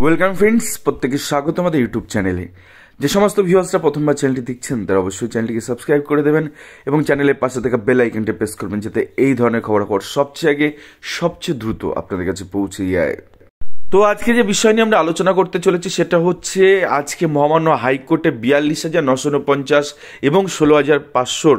Welcome friends, প্রত্যেকে স্বাগত আমাদের ইউটিউব চ্যানেলে। যে সমস্ত ভিউয়ার্সরা প্রথমবার চ্যানেলটি দেখছেন তারা অবশ্যই চ্যানেলটিকে সাবস্ক্রাইব করে দেবেন এবং চ্যানেলের পাশে থাকা বেল আইকনটি প্রেস করবেন, যাতে এই ধরনের খবরাখবর সবচেয়ে আগে সবচেয়ে দ্রুত আপনাদের কাছে পৌঁছে যায়। তো আজকে যে বিষয় নিয়ে আমরা আলোচনা করতে চলেছি সেটা হচ্ছে আজকে মহামান্য হাইকোর্টে 42,949 এবং 16,500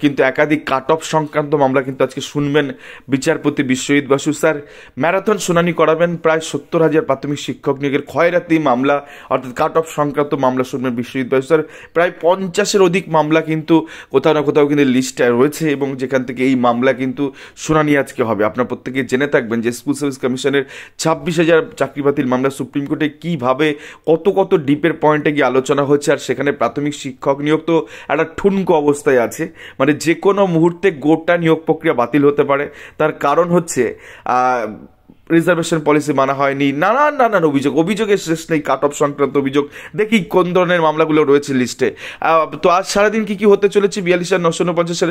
কিন্তু একাধিক কাট অফ সংক্রান্ত মামলা কিন্তু আজকে শুনবেন বিচারপতি বিশ্বজিৎ বসু স্যার। ম্যারাথন শুনানি করাবেন প্রায় 70,000 প্রাথমিক শিক্ষক নিয়োগের ক্ষয়রাতি মামলা অর্থাৎ কাট অফ সংক্রান্ত মামলা শুনবেন বিশ্বজিৎ বসু স্যার। প্রায় 50-এর অধিক মামলা কিন্তু কোথাও না কোথাও কিন্তু লিস্টে রয়েছে এবং যেখান থেকে এই মামলা কিন্তু শুনানি আজকে হবে। আপনার প্রত্যেকে জেনে থাকবেন যে স্কুল সার্ভিস কমিশনের 26,000 চাকরি বাতিল মামলা সুপ্রিম কোর্টে কীভাবে কত ডিপের পয়েন্টে গিয়ে আলোচনা হচ্ছে, আর সেখানে প্রাথমিক শিক্ষক নিয়োগ তো একটা ঠুনকো অবস্থায় আছে, মানে যে কোনো মুহূর্তে গোটা নিয়োগ প্রক্রিয়া বাতিল হতে পারে। তার কারণ হচ্ছে রিজার্ভেশন পলিসি মানা হয়নি, নানান অভিযোগের শেষ নেই। কাট অফ সংক্রান্ত অভিযোগ দেখি কোন ধরনের মামলাগুলো রয়েছে লিস্টে। তো আজ সারাদিন কি হতে চলেছে 42,949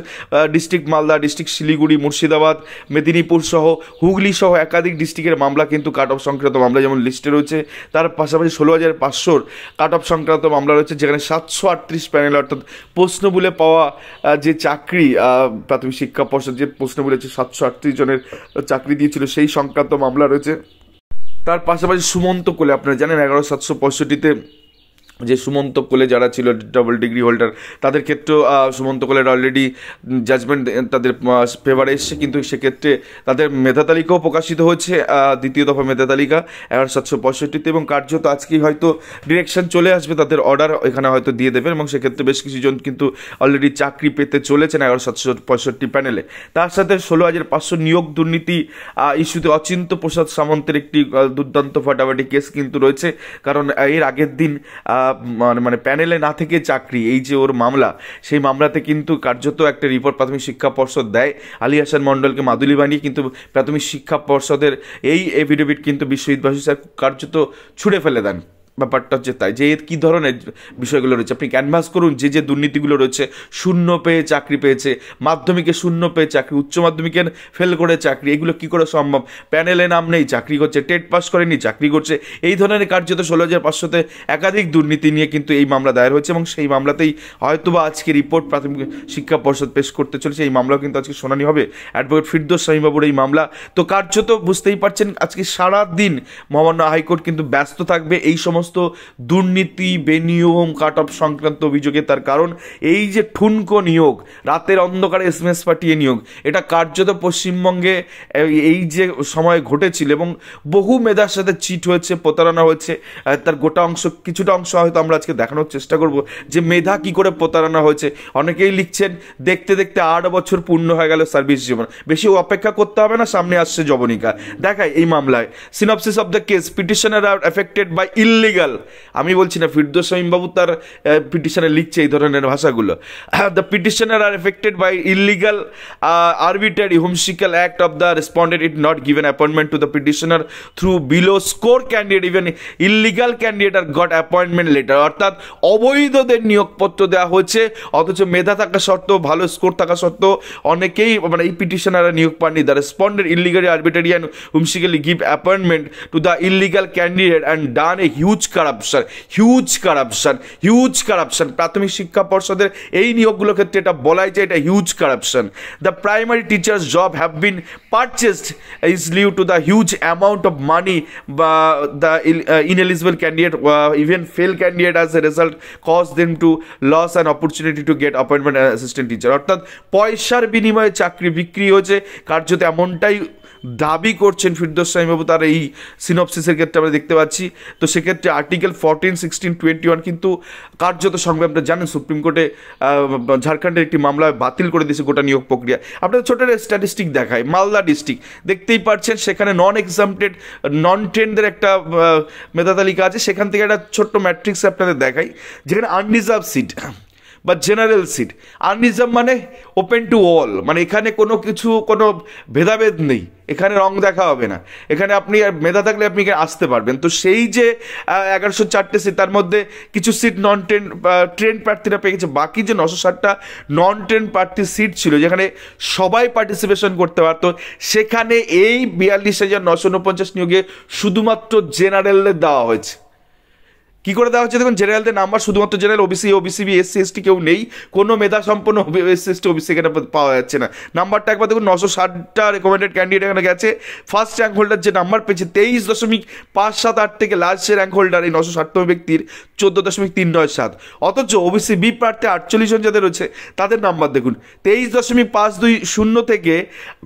ডিস্ট্রিক্ট মালদা, ডিস্ট্রিক্ট শিলিগুড়ি, মুর্শিদাবাদ, মেদিনীপুর সহ হুগলি সহ একাধিক ডিস্ট্রিক্টের মামলা কিন্তু কাট অফ সংক্রান্ত মামলা যেমন লিস্টে রয়েছে, তার পাশাপাশি 16,500 কাট অফ সংক্রান্ত মামলা রয়েছে, যেখানে 738 প্যানেল অর্থাৎ প্রশ্ন বলে পাওয়া যে চাকরি প্রাথমিক শিক্ষা পর্ষদ যে প্রশ্ন বলেছে 738 জনের চাকরি দিয়েছিল সেই সংক্রান্ত মামলা রয়েছে। তার পাশাপাশি সুমন্ত কোলে, আপনারা জানেন 11,765-তে যে সুমন্ত কোলে যারা ছিল ডাবল ডিগ্রি হোল্ডার তাদের ক্ষেত্রেও সুমন্ত কোলের অলরেডি জাজমেন্ট তাদের ফেভারে এসছে, কিন্তু সেক্ষেত্রে তাদের মেধা তালিকাও প্রকাশিত হয়েছে, দ্বিতীয় দফা মেধা তালিকা 11,765-তে, এবং কার্যত আজকেই হয়তো ডিরেকশন চলে আসবে, তাদের অর্ডার এখানে হয়তো দিয়ে দেবেন এবং সেক্ষেত্রে বেশ কিছুজন কিন্তু অলরেডি চাকরি পেতে চলেছেন 11,765 প্যানেলে। তার সাথে 16,500 নিয়োগ দুর্নীতি ইস্যুতে অচিন্ত প্রসাদ সামন্তের একটি দুর্দান্ত ফাটাফাটি কেস কিন্তু রয়েছে, কারণ এর আগের দিন মানে প্যানেলে না থেকে চাকরি, এই যে ওর মামলা, সেই মামলাতে কিন্তু কার্যত একটা রিপোর্ট প্রাথমিক শিক্ষা পর্ষদ দেয় আলী হাসান মণ্ডলকে মাদুলি বানিয়ে, কিন্তু প্রাথমিক শিক্ষা পর্ষদের এই এফিডেভিট কিন্তু বিশ্বজিৎ বসু স্যার কার্যত ছুঁড়ে ফেলে দেন। ব্যাপারটা হচ্ছে তাই যে কী ধরনের বিষয়গুলো রয়েছে আপনি ক্যানভাস করুন, যে দুর্নীতিগুলো রয়েছে, শূন্য পেয়ে চাকরি পেয়েছে, মাধ্যমিকে শূন্য পেয়ে চাকরি, উচ্চ মাধ্যমিকে ফেল করে চাকরি, এগুলো কী করে সম্ভব? প্যানেলে নাম নেই চাকরি করছে, টেট পাস করেনি চাকরি করছে, এই ধরনের কার্যত 16,500-তে একাধিক দুর্নীতি নিয়ে কিন্তু এই মামলা দায়ের হয়েছে এবং সেই মামলাতেই হয়তোবা আজকে রিপোর্ট প্রাথমিক শিক্ষা পর্ষদ পেশ করতে চলেছে। এই মামলাও কিন্তু আজকে শুনানি হবে, অ্যাডভোকেট ফিরদৌস শামীম-বাবুর এই মামলা। তো কার্যত বুঝতেই পারছেন আজকে সারাদিন মহামান্য হাইকোর্ট কিন্তু ব্যস্ত থাকবে এই সমস্ত দুর্নীতি, বেনিয়ম, কাট অফ সংক্রান্ত অভিযোগে। তার কারণ এই যে ঠুনকো নিয়োগ, রাতের অন্ধকারে SMS পাঠিয়ে নিয়োগ, এটা কার্যত পশ্চিমবঙ্গে এই যে সময় ঘটেছিল এবং বহু মেধার সাথে চিট হয়েছে, প্রতারণা হয়েছে। তার গোটা অংশ, কিছুটা অংশ হয়তো আমরা আজকে দেখানোর চেষ্টা করব যে মেধা কি করে প্রতারণা হয়েছে। অনেকেই লিখছেন দেখতে 8 বছর পূর্ণ হয়ে গেল সার্ভিস জীবন, বেশি অপেক্ষা করতে হবে না, সামনে আসছে জবনিকা। দেখায় এই মামলায় synopsis of the case, petitioner R affected by illegal, আমি বলছি না, ফিরদৌস শামীম-বাবু তার পিটিশনে লিখছে এই ধরনের ভাষাগুলো। The petitioner R affected by illegal arbitrary whimsical act of the respondent it not given appointment to the petitioner through below score candidate, even illegal candidate are got appointment letter, অর্থাৎ অবৈধদের নিয়োগপত্র দেওয়া হয়েছে, অথচ মেধা থাকা সত্ত্বেও, ভালো স্কোর থাকা সত্ত্বেও অনেকেই মানে এই পিটিশনাররা নিয়োগ পাননি। The respondent illegally arbitrary and whimsically give appointment to the illegal candidate and done a huge corruption. প্রাথমিক শিক্ষা পর্ষদের এই নিয়োগগুলোর ক্ষেত্রে এটা বলাই যায় এটা huge corruption. The primary teachers job have been purchased is lieu to the huge amount of money বা the ineligible candidate even fail candidate as a result cause them to loss an opportunity to get appointment assistant teacher, অর্থাৎ পয়সার বিনিময়ে চাকরি বিক্রি হয়েছে, কার্যত এমনটাই দাবি করছেন ফিরদৌস শামীম-বাবু তার এই সিনপসিসের ক্ষেত্রে আমরা দেখতে পাচ্ছি। তো সেক্ষেত্রে আর্টিকেল 14, 16, 21 কিন্তু কার্যত সঙ্গে আপনারা জানেন সুপ্রিম কোর্টে ঝাড়খণ্ডের একটি মামলা বাতিল করে দিয়েছে গোটা নিয়োগ প্রক্রিয়া। আপনাদের ছোট স্ট্যাটিস্টিক দেখায়, মালদা ডিস্ট্রিক্ট দেখতেই পাচ্ছেন, সেখানে নন এক্সাম্পটেড নন ট্রেন্ডদের একটা মেধা তালিকা আছে, সেখান থেকে একটা ছোট্ট ম্যাট্রিক্স আপনাদের দেখাই, যেখানে আনরিজার্ভ সিট বা জেনারেল সিট। আনরিজার্ভ মানে ওপেন টু অল, মানে এখানে কোনো ভেদাভেদ নেই, এখানে রং দেখা হবে না, এখানে আপনি মেধা থাকলে আপনি এখানে আসতে পারবেন। তো সেই যে 1104টে সিট, তার মধ্যে কিছু সিট নন ট্রেন্ড প্রার্থীরা পেয়ে গেছে, বাকি যে 960টা নন ট্রেন্ড প্রার্থীর সিট ছিল যেখানে সবাই পার্টিসিপেশন করতে পারতো, সেখানে এই 42,949 নিয়োগে শুধুমাত্র জেনারেলদের দেওয়া হয়েছে। কি করে দেওয়া হচ্ছে দেখুন, জেনারেলদের নাম্বার শুধুমাত্র general, OBC, OBC B, SC ST কেউ নেই, কোনো মেধা সম্পন্ন এসসি এসটি ওবিসি এখানে পাওয়া যাচ্ছে না। নাম্বারটা একবার দেখুন, 960টা রেকমেন্ডেড ক্যান্ডিডেট এখানে গেছে, ফার্স্ট র্যাঙ্ক হোল্ডার যে নাম্বার পেয়েছে 23.578 থেকে লাস্ট যে র্যাঙ্ক হোল্ডার এই 960তম ব্যক্তির 14.397, অথচ ওবিসি বি প্রার্থী 48 জন যাদের রয়েছে তাদের নাম্বার দেখুন 23.520 থেকে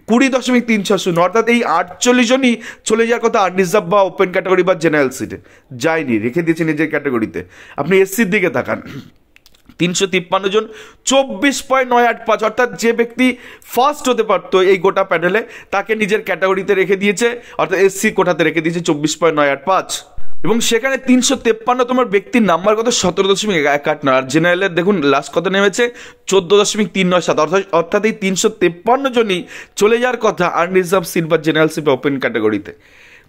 20.360, অর্থাৎ এই 48 জনই চলে যাওয়ার কথা আনরিজার্ভ বা ওপেন ক্যাটাগরি বা জেনারেল সিটে, যায়নি, রেখে দিয়েছে নিজের ক্যাটাগরিতে। আপনি এসসির দিকে তাকান, 353 জন 24.985, অর্থাৎ যে ব্যক্তি ফার্স্ট হতে পারতো এই গোটা প্যানেলে তাকে নিজের ক্যাটাগরিতে রেখে দিয়েছে, অর্থাৎ এসসি কোটাতে রেখে দিয়েছে 24.985, এবং সেখানে 353তম ব্যক্তির নাম্বার কত 17.51, আর জেনারেলের দেখুন লাস্ট কত নেমেছে 14.397, অর্থাৎ এই 353 জনই চলে যাওয়ার কথা আনরিজার্ভ সিট বা জেনারেল সিট ওপেন ক্যাটাগরিতে।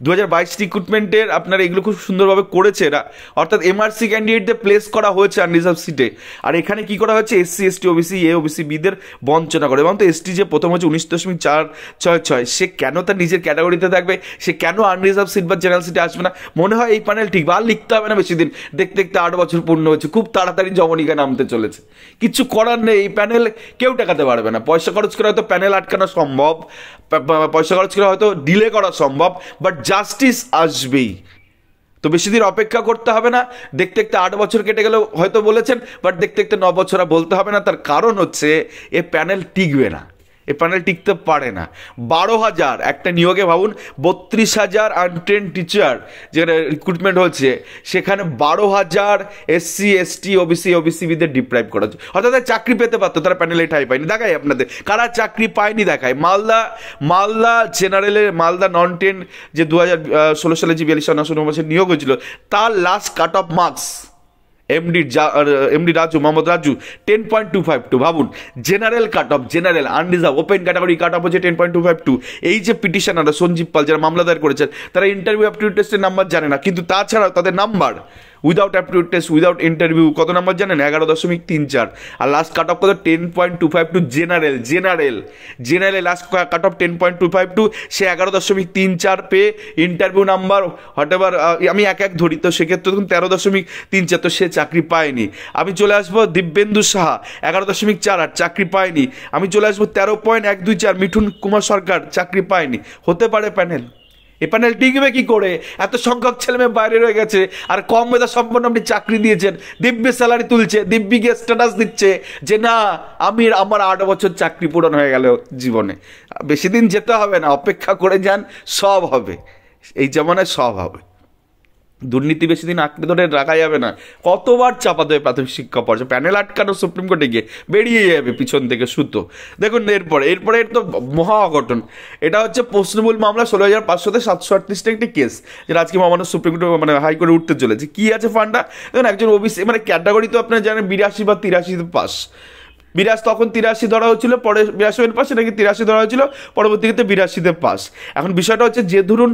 2022 রিক্রুটমেন্টের আপনারা এগুলো খুব সুন্দরভাবে করেছে এরা, অর্থাৎ এমআরসি ক্যান্ডিডেটদের প্লেস করা হয়েছে আনরিজার্ভ সিটে, আর এখানে কি করা হয়েছে SC ST OBC A OBC বিদের বঞ্চনা করে। এবং তো এসটি যে প্রথম হচ্ছে 19.466, সে কেন তার নিজের ক্যাটাগরিতে থাকবে, সে কেন আনরিজার্ভ সিট বা জেনারেল সিটে আসবে না? মনে হয় এই প্যানেল ঠিক, আর লিখতে হবে না বেশি দিন, দেখতে দেখতে 8 বছর পূর্ণ হচ্ছে, খুব তাড়াতাড়ি জমনিকা নামতে চলেছে, কিচ্ছু করার নেই, এই প্যানেল কেউ টাকাতে পারবে না। পয়সা খরচ করে হয়তো প্যানেল আটকানো সম্ভব, পয়সা খরচ করে হয়তো ডিলে করা সম্ভব, বাট জাস্টিস আসবেই। তো বেশি দিন অপেক্ষা করতে হবে না, দেখতে দেখতে 8 বছর কেটে গেলেও হয়তো বলেছেন, বাট দেখতে দেখতে 9 বছর বলতে হবে না। তার কারণ হচ্ছে এ প্যানেল টিকবে না, এ প্যানেল টিকতে পারে না। 12,000 একটা নিয়োগে ভাবুন, 32,000 আনট্রেন্ড টিচার যেখানে রিক্রুটমেন্ট হচ্ছে, সেখানে 12,000 এসসি এসটি ওবিসি ওবিসিবিদের ডিপ্রাইভ করা হচ্ছে, অর্থাৎ চাকরি পেতে পারতো, তারা প্যানেলে ঠাঁই পায়নি। দেখাই আপনাদের কারা চাকরি পায়নি, দেখায় মালদা জেনারেলের, মালদা নন ট্রেন্ড যে 2016 সালে যে 42,999 নিয়োগ হয়েছিল, তার last cut off marks MD Raju, Mohammad Raju 10.252। ভাবুন, general cut off, general unreserved open category cut off হচ্ছে 10.252। এই যে পিটিশনাররা সঞ্জীব পাল যারা মামলা দায়ের করেছেন, তারা ইন্টারভিউ অ্যাপটিটিউড টেস্টের নাম্বার জানে না, কিন্তু তাছাড়াও তাদের number without aptitude test without interview কত নাম্বার জানেন? 11.34, আর লাস্ট কাট অফ কত 10.252। জেনারেল লাস্ট কাট অফ 10.252, সে 11.34 পেয়ে ইন্টারভিউ নাম্বার হটেভার আমি এক ধরি, তো সেক্ষেত্রে দেখুন 13.34, তো সে চাকরি পায়নি। আমি চলে আসবো দিব্যেন্দু সাহা 11.48, চাকরি পায়নি। আমি চলে আসবো 13.124 মিঠুন কুমার সরকার, চাকরি পায়নি। হতে পারে প্যানেল, এ প্যানেল টিকবে কি করে? এত সংখ্যক ছেলেমেয়ে বাইরে রয়ে গেছে, আর কম মেধা সম্পন্ন আপনি চাকরি দিয়েছেন, দিব্যি স্যালারি তুলছে, দিব্যিকে স্ট্যাটাস দিচ্ছে যে না আমার 8 বছর চাকরি পূরণ হয়ে গেল জীবনে। বেশি দিন যেতে হবে না, অপেক্ষা করে যান, সব হবে, এই জামানায় সব হবে। দুর্নীতি বেশি দিন আঁকড়ে ধরে রাখা যাবে না, কতবার চাপা দেবে প্রাথমিক শিক্ষা পর্যায়ে, প্যানেল আটকানো সুপ্রিম কোর্টে গিয়ে বেরিয়ে যাবে পিছন থেকে সুতো। দেখুন এরপরে তো মহা অঘটন, এটা হচ্ছে প্রশ্নমূল মামলা 16,500 738টা একটি কেস, যেটা আজকে মহামান্য সুপ্রিম কোর্টে মানে হাইকোর্টে উঠতে চলেছে। কি আছে ফান্ডা? দেখুন একজন ওবিসি মানে ক্যাটাগরি তো আপনারা জানেন 82 বা 83 পাস, তখন 83 ধরা হয়েছিল, পরে 82 পাস, নাকি 83 ধরা হয়েছিল, পরবর্তীতে 82 পাস। এখন বিষয়টা হচ্ছে যে ধরুন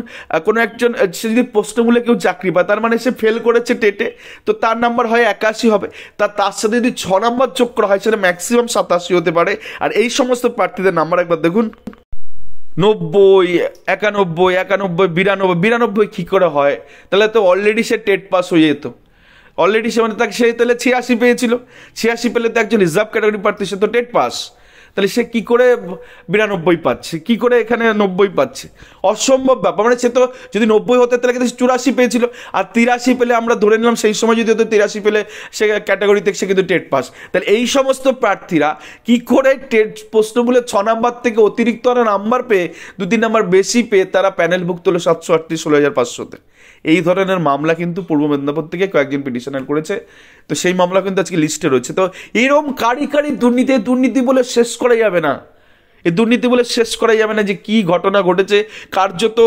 কোনো একজন সে যদি প্রশ্নমূলে কেউ চাকরি পায়, তার মানে সে ফেল করেছে টেটে, তো তার নাম্বার হয় 81 হবে, তার সাথে যদি 6 নাম্বার যোগ করা হয় সেটা ম্যাক্সিমাম 87 হতে পারে। আর এই সমস্ত প্রার্থীদের নাম্বার একবার দেখুন 90, 91, 92 কী করে হয়? তাহলে তো অলরেডি সে টেট পাস হয়ে যেত, অলরেডি সে মানে তাকে সে তাহলে 86 পেয়েছিল, 86 পেলে তো একজন রিজার্ভ ক্যাটাগরি প্রার্থী, সে তো টেট পাস, তাহলে সে কী করে 92 পাচ্ছে, কী করে এখানে 90 পাচ্ছে? অসম্ভব ব্যাপার। মানে সে তো যদি 90 হতে তাহলে কিন্তু 84 পেয়েছিল, আর 83 পেলে আমরা ধরে নিলাম সেই সময় যদি হতো 83 পেলে সে ক্যাটাগরিতে সে কিন্তু টেট পাস। তাহলে এই সমস্ত প্রার্থীরা কী করে টেট প্রশ্নগুলো 6 নাম্বার থেকে অতিরিক্ত নাম্বার পেয়ে 2-3 নাম্বার বেশি পেয়ে তারা প্যানেলভুক্ত হলো 738 16,500-তে। এই ধরনের মামলা কিন্তু পূর্ব মেদিনীপুর থেকে কয়েকজন পিটিশনার করেছে, তো সেই মামলা কিন্তু আজকে লিস্টে রয়েছে। তো এইরকম কারি দুর্নীতি বলে শেষ করা যাবে না, এই দুর্নীতি বলে শেষ করা যাবে না যে কি ঘটনা ঘটেছে। কার্যত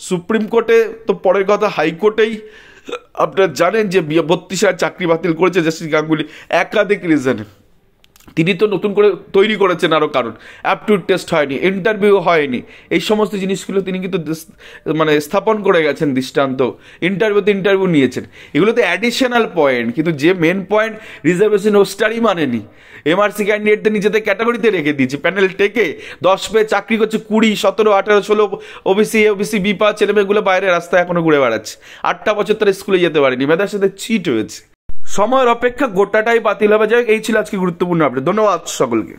সুপ্রিম কোর্টে তো পরের কথা, হাইকোর্টেই আপনারা জানেন যে 32,000 চাকরি বাতিল করেছে জাস্টিস গাঙ্গুলি, একাধিক রিজনে। তিনি তো নতুন করে তৈরি করেছেন আরও, কারণ অ্যাপটিউড টেস্ট হয়নি, ইন্টারভিউ হয়নি, এই সমস্ত জিনিসগুলো তিনি কিন্তু মানে স্থাপন করে গেছেন দৃষ্টান্ত। ইন্টারভিউ নিয়েছেন, এগুলোতে অ্যাডিশনাল পয়েন্ট, কিন্তু যে মেন পয়েন্ট রিজার্ভেশন রোস্টারই মানেনি। এমআরসি ক্যান্ডিডেটদের নিজেদের ক্যাটাগরিতে রেখে দিয়েছে, প্যানেল টেকে 10 পেয়ে চাকরি করছে 20, 17, 18, 16 ওবিসি বি পা ছেলেমেয়েগুলো বাইরে রাস্তায় এখনো ঘুরে বেড়াচ্ছে, 8টা বছর তারা স্কুলে যেতে পারেনি, মেয়েদের সাথে চিট হয়েছে। সময়ের অপেক্ষা গোটাটাই বাতিল হবে। যাই হোক, এই ছিল আজকে গুরুত্বপূর্ণ আপডেট। ধন্যবাদ সকলকে।